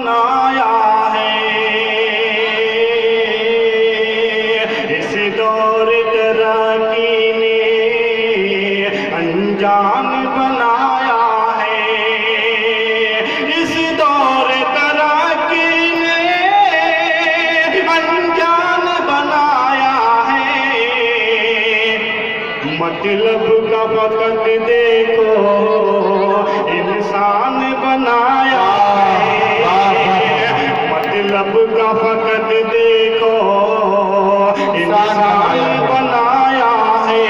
बनाया है। इस दौर तरक्की ने अनजान बनाया है। इस दौर तरक्की ने अनजान बनाया है। मतलब का वक्त देखो इंसान बनाया है। मतलब का वक्त देखो इंसान बनाया है।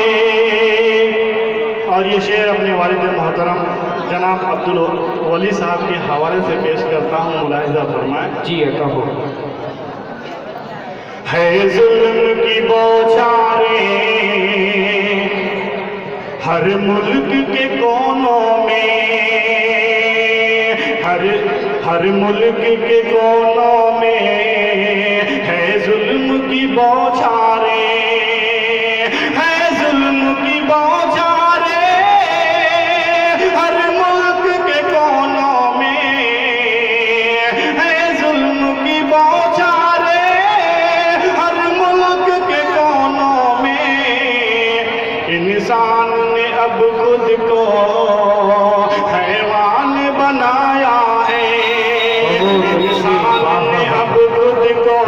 और ये शेर अपने वालिद मोहतरम जनाब अब्दुल वली साहब के हवाले से पेश करता हूँ, मुलाहिजा फरमाएं। जी कहो। है जुल्म की बौछारें हर मुल्क के कोनों में, हर मुल्क के कोनों में है जुल्म की बौछारें, है जुल्म की बौछारें हर मुल्क के कोनों में, है जुल्म की बौछारें हर मुल्क के कोनों में। इंसान ने अब खुद को हैवान बनाया है। इंसान ने अब खुद को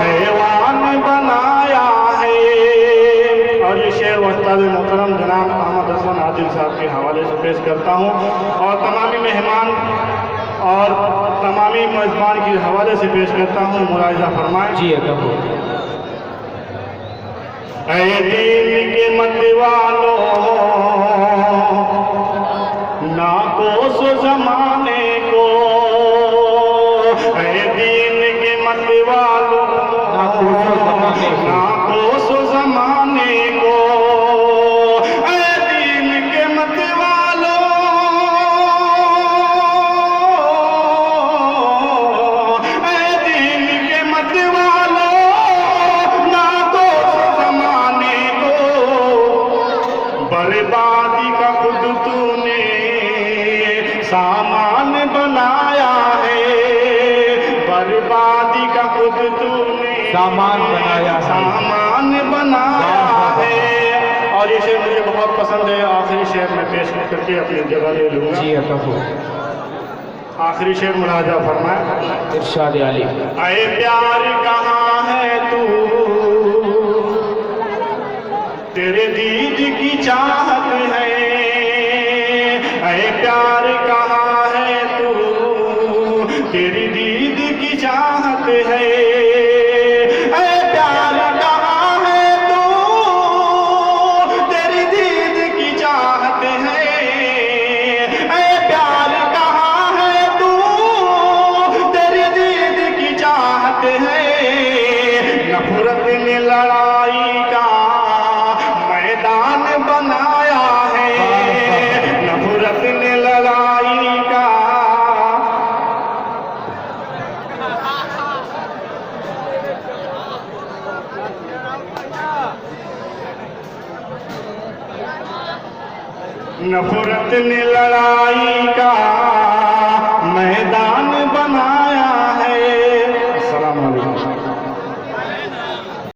हैवान बनाया है। और ये शेर उस्ताद मोहतरम जनाब अहमद हसन आदिल साहब के हवाले से पेश करता हूँ और तमामी मेहमान और तमामी मेज़बान के हवाले से पेश करता हूँ, मुलाहिजा फरमाएं। जी कहो। ऐ दीन के मत वालों ना कोसो जमाने को, ऐ दीन के मत वालों ना कोसो जमाने को, ऐ दीन के मत वालों ऐ दीन के मत वालों ना कोसो जमाने को। बर्बादी का खुद तूने सामान बनाया है। बर्बादी का खुद तूने सामान बनाया है। सामान बनाया है। और ये शेर मुझे बहुत पसंद है। आखिरी शेर में पेश करके अपनी जगह ले लूँगा। जी कहो। आखिरी शेर मुलाहिजा फरमाए। इरशाद आली। ऐ प्यार कहाँ है तू, तेरे दीद की चाहत है। ऐ प्यार कहाँ है तू, तेरी दीद की चाहत है। ऐ प्यार कहाँ है तू, तेरी दीद की चाहत है। ऐ प्यार कहाँ है तू, तेरी दीद की चाहत है। नफरत ने लड़ाई का मैदान बनाया है। नफरत ने लड़ाई का नफरत ने लड़ाई का